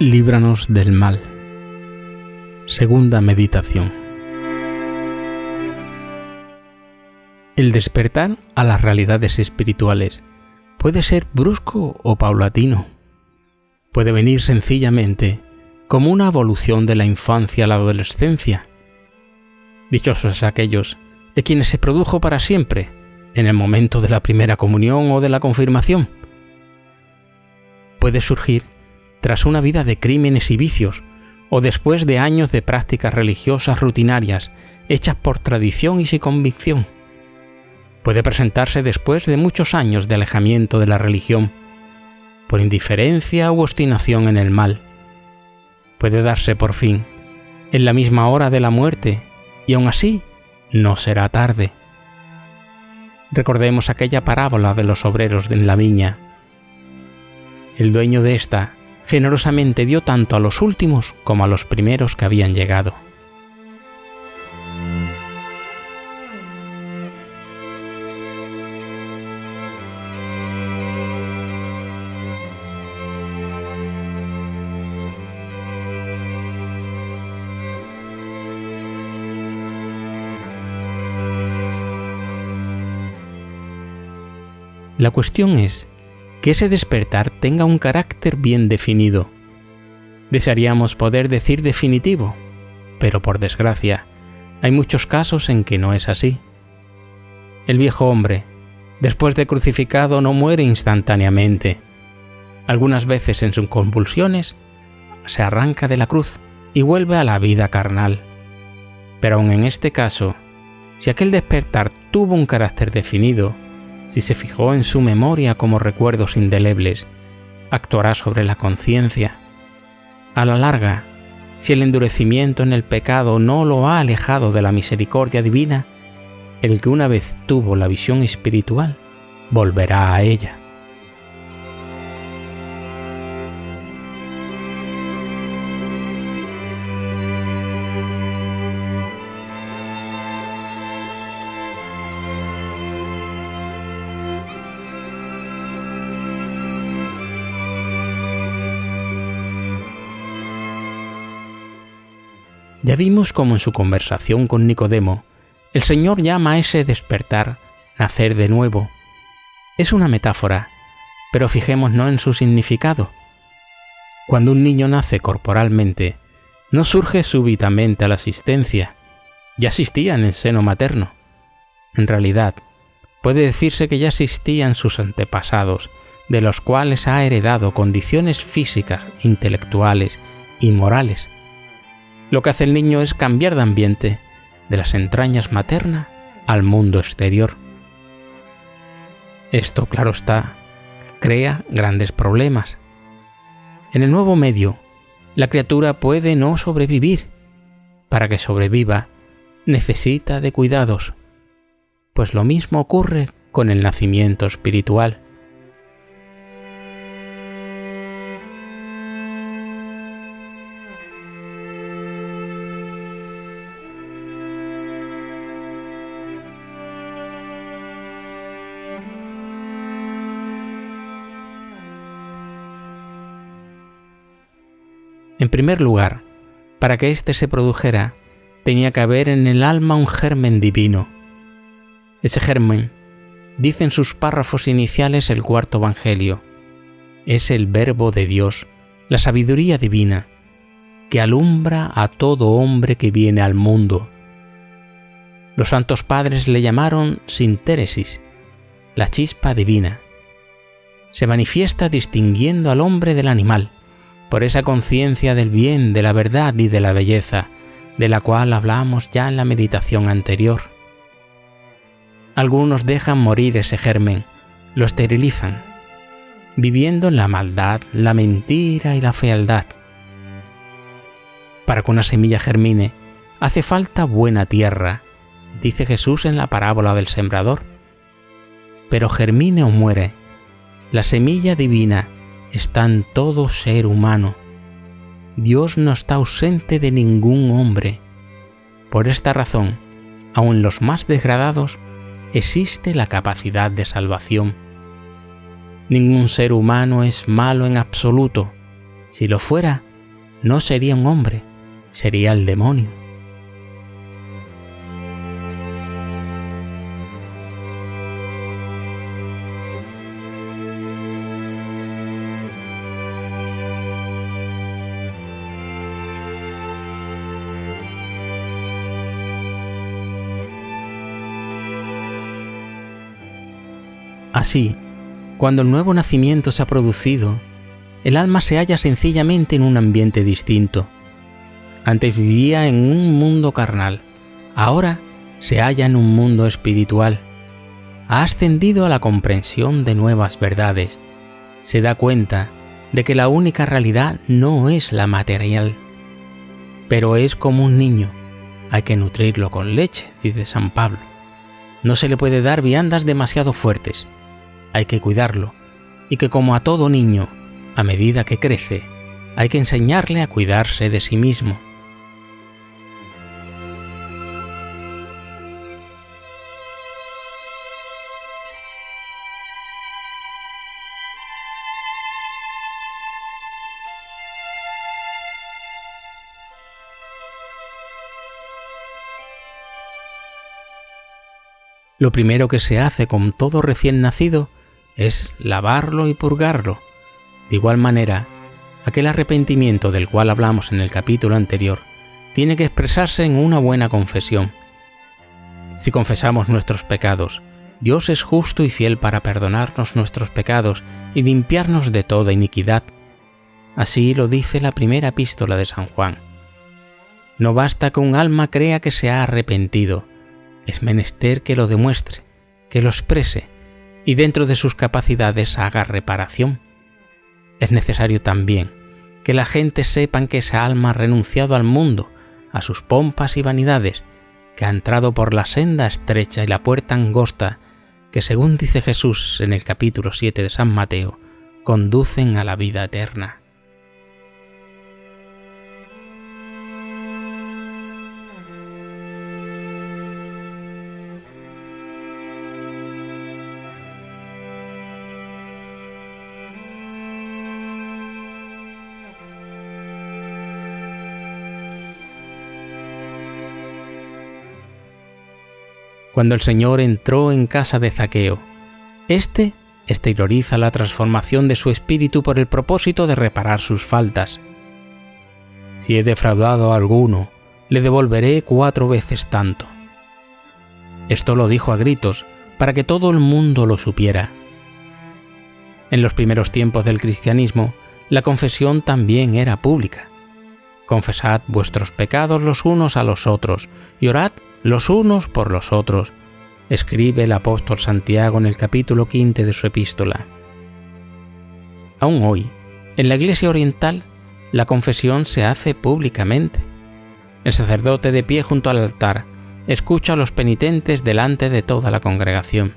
Líbranos del mal. Segunda meditación. El despertar a las realidades espirituales puede ser brusco o paulatino. Puede venir sencillamente como una evolución de la infancia a la adolescencia. Dichosos aquellos de quienes se produjo para siempre, en el momento de la primera comunión o de la confirmación. Puede surgir tras una vida de crímenes y vicios, o después de años de prácticas religiosas rutinarias, hechas por tradición y sin convicción. Puede presentarse después de muchos años de alejamiento de la religión, por indiferencia u obstinación en el mal. Puede darse por fin, en la misma hora de la muerte, y aún así no será tarde. Recordemos aquella parábola de los obreros en la viña. El dueño de esta generosamente dio tanto a los últimos como a los primeros que habían llegado. La cuestión es que ese despertar tenga un carácter bien definido. Desearíamos poder decir definitivo, pero por desgracia, hay muchos casos en que no es así. El viejo hombre, después de crucificado, no muere instantáneamente. Algunas veces en sus convulsiones se arranca de la cruz y vuelve a la vida carnal. Pero aun en este caso, si aquel despertar tuvo un carácter definido, si se fijó en su memoria como recuerdos indelebles, actuará sobre la conciencia. A la larga, si el endurecimiento en el pecado no lo ha alejado de la misericordia divina, el que una vez tuvo la visión espiritual, volverá a ella. Ya vimos cómo en su conversación con Nicodemo, el Señor llama a ese despertar nacer de nuevo. Es una metáfora, pero fijémonos en su significado. Cuando un niño nace corporalmente, no surge súbitamente a la existencia, ya existía en el seno materno. En realidad, puede decirse que ya existían sus antepasados, de los cuales ha heredado condiciones físicas, intelectuales y morales. Lo que hace el niño es cambiar de ambiente, de las entrañas maternas al mundo exterior. Esto, claro está, crea grandes problemas. En el nuevo medio, la criatura puede no sobrevivir. Para que sobreviva, necesita de cuidados, pues lo mismo ocurre con el nacimiento espiritual. En primer lugar, para que éste se produjera, tenía que haber en el alma un germen divino. Ese germen, dice en sus párrafos iniciales el cuarto Evangelio, es el Verbo de Dios, la sabiduría divina, que alumbra a todo hombre que viene al mundo. Los santos padres le llamaron sintéresis, la chispa divina. Se manifiesta distinguiendo al hombre del animal, por esa conciencia del bien, de la verdad y de la belleza, de la cual hablamos ya en la meditación anterior. Algunos dejan morir ese germen, lo esterilizan, viviendo en la maldad, la mentira y la fealdad. Para que una semilla germine, hace falta buena tierra, dice Jesús en la parábola del sembrador. Pero germine o muere, la semilla divina está en todo ser humano. Dios no está ausente de ningún hombre. Por esta razón, aun en los más degradados, existe la capacidad de salvación. Ningún ser humano es malo en absoluto. Si lo fuera, no sería un hombre, sería el demonio. Así, cuando el nuevo nacimiento se ha producido, el alma se halla sencillamente en un ambiente distinto. Antes vivía en un mundo carnal, ahora se halla en un mundo espiritual. Ha ascendido a la comprensión de nuevas verdades. Se da cuenta de que la única realidad no es la material. Pero es como un niño, hay que nutrirlo con leche, dice San Pablo. No se le puede dar viandas demasiado fuertes. Hay que cuidarlo, y que como a todo niño, a medida que crece, hay que enseñarle a cuidarse de sí mismo. Lo primero que se hace con todo recién nacido es lavarlo y purgarlo. De igual manera, aquel arrepentimiento del cual hablamos en el capítulo anterior tiene que expresarse en una buena confesión. Si confesamos nuestros pecados, Dios es justo y fiel para perdonarnos nuestros pecados y limpiarnos de toda iniquidad. Así lo dice la primera epístola de San Juan. No basta que un alma crea que se ha arrepentido, es menester que lo demuestre, que lo exprese, y dentro de sus capacidades haga reparación. Es necesario también que la gente sepan que esa alma ha renunciado al mundo, a sus pompas y vanidades, que ha entrado por la senda estrecha y la puerta angosta, que según dice Jesús en el capítulo 7 de San Mateo, conducen a la vida eterna. Cuando el Señor entró en casa de Zaqueo, éste exterioriza la transformación de su espíritu por el propósito de reparar sus faltas. Si he defraudado a alguno, le devolveré 4 veces tanto. Esto lo dijo a gritos, para que todo el mundo lo supiera. En los primeros tiempos del cristianismo, la confesión también era pública. Confesad vuestros pecados los unos a los otros, y orad los unos por los otros, escribe el apóstol Santiago en el capítulo 15 de su epístola. Aún hoy, en la Iglesia oriental, la confesión se hace públicamente. El sacerdote de pie junto al altar escucha a los penitentes delante de toda la congregación.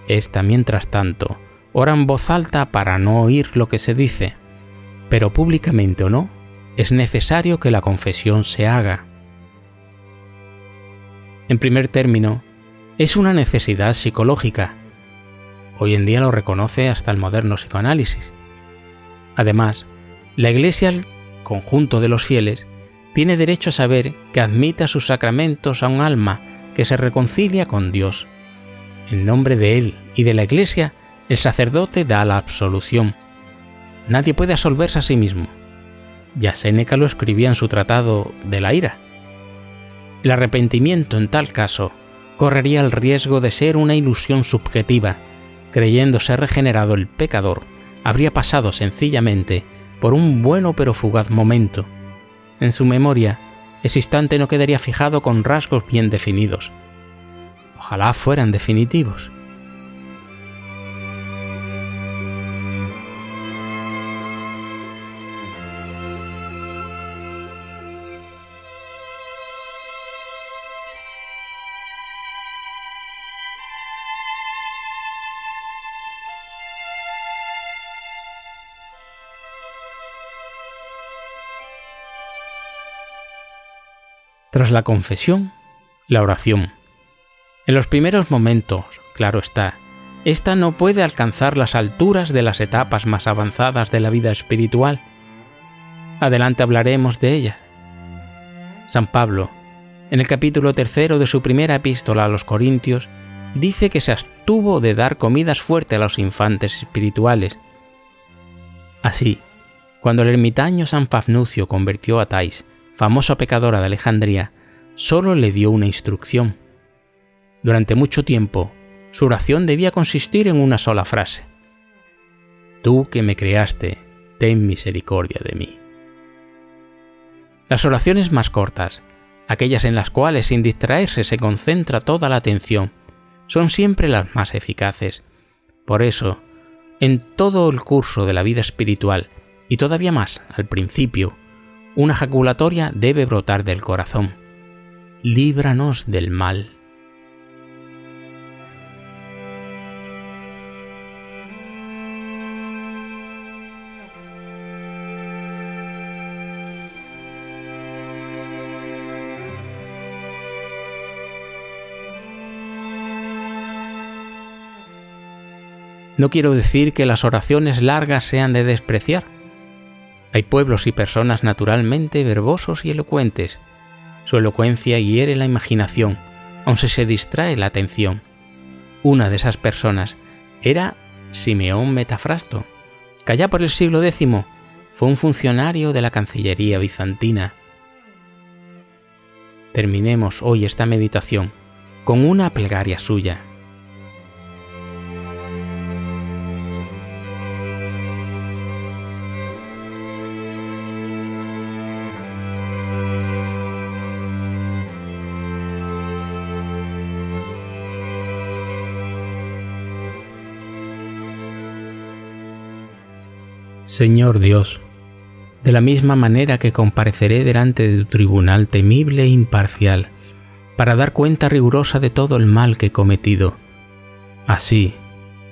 Esta, mientras tanto, ora en voz alta para no oír lo que se dice, pero públicamente o no, es necesario que la confesión se haga. En primer término, es una necesidad psicológica. Hoy en día lo reconoce hasta el moderno psicoanálisis. Además, la Iglesia, el conjunto de los fieles, tiene derecho a saber que admite a sus sacramentos a un alma que se reconcilia con Dios. En nombre de Él y de la Iglesia, el sacerdote da la absolución. Nadie puede absolverse a sí mismo. Ya Séneca lo escribía en su tratado de la ira. El arrepentimiento en tal caso correría el riesgo de ser una ilusión subjetiva. Creyéndose regenerado, el pecador habría pasado sencillamente por un bueno pero fugaz momento. En su memoria, ese instante no quedaría fijado con rasgos bien definidos. Ojalá fueran definitivos. Tras la confesión, la oración. En los primeros momentos, claro está, esta no puede alcanzar las alturas de las etapas más avanzadas de la vida espiritual. Adelante hablaremos de ellas. San Pablo, en el capítulo 3 de su primera epístola a los Corintios, dice que se abstuvo de dar comidas fuertes a los infantes espirituales. Así, cuando el ermitaño San Pafnucio convirtió a Thais, famosa pecadora de Alejandría, solo le dio una instrucción. Durante mucho tiempo, su oración debía consistir en una sola frase: «Tú que me creaste, ten misericordia de mí». Las oraciones más cortas, aquellas en las cuales sin distraerse se concentra toda la atención, son siempre las más eficaces. Por eso, en todo el curso de la vida espiritual, y todavía más al principio, una jaculatoria debe brotar del corazón: «Líbranos del mal». No quiero decir que las oraciones largas sean de despreciar. Hay pueblos y personas naturalmente verbosos y elocuentes. Su elocuencia hiere la imaginación, aun si se distrae la atención. Una de esas personas era Simeón Metafrasto, que allá por el siglo X fue un funcionario de la Cancillería bizantina. Terminemos hoy esta meditación con una plegaria suya. Señor Dios, de la misma manera que compareceré delante de tu tribunal temible e imparcial, para dar cuenta rigurosa de todo el mal que he cometido, así,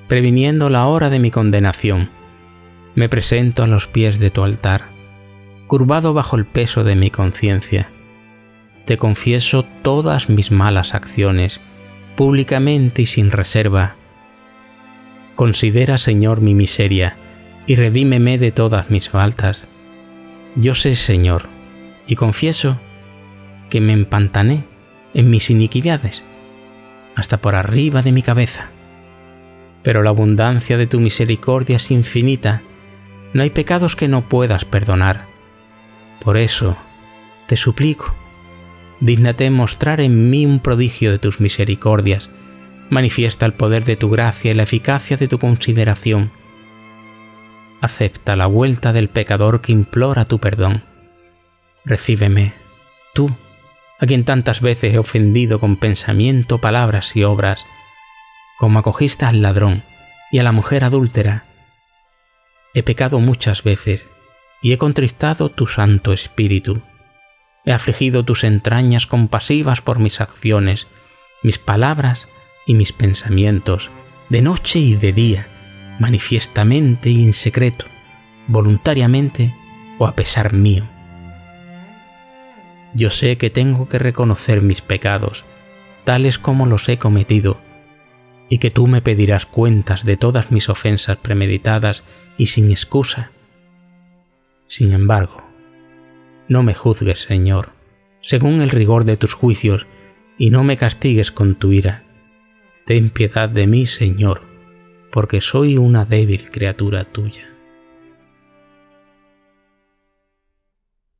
previniendo la hora de mi condenación, me presento a los pies de tu altar, curvado bajo el peso de mi conciencia. Te confieso todas mis malas acciones, públicamente y sin reserva. Considera, Señor, mi miseria, y redímeme de todas mis faltas. Yo sé, Señor, y confieso que me empantané en mis iniquidades, hasta por arriba de mi cabeza. Pero la abundancia de tu misericordia es infinita, no hay pecados que no puedas perdonar. Por eso, te suplico, dígnate mostrar en mí un prodigio de tus misericordias, manifiesta el poder de tu gracia y la eficacia de tu consideración. Acepta la vuelta del pecador que implora tu perdón. Recíbeme, tú, a quien tantas veces he ofendido con pensamiento, palabras y obras, como acogiste al ladrón y a la mujer adúltera. He pecado muchas veces y he contristado tu Santo Espíritu. He afligido tus entrañas compasivas por mis acciones, mis palabras y mis pensamientos, de noche y de día, manifiestamente y en secreto, voluntariamente o a pesar mío. Yo sé que tengo que reconocer mis pecados, tales como los he cometido, y que tú me pedirás cuentas de todas mis ofensas premeditadas y sin excusa. Sin embargo, no me juzgues, Señor, según el rigor de tus juicios, y no me castigues con tu ira. Ten piedad de mí, Señor, porque soy una débil criatura tuya.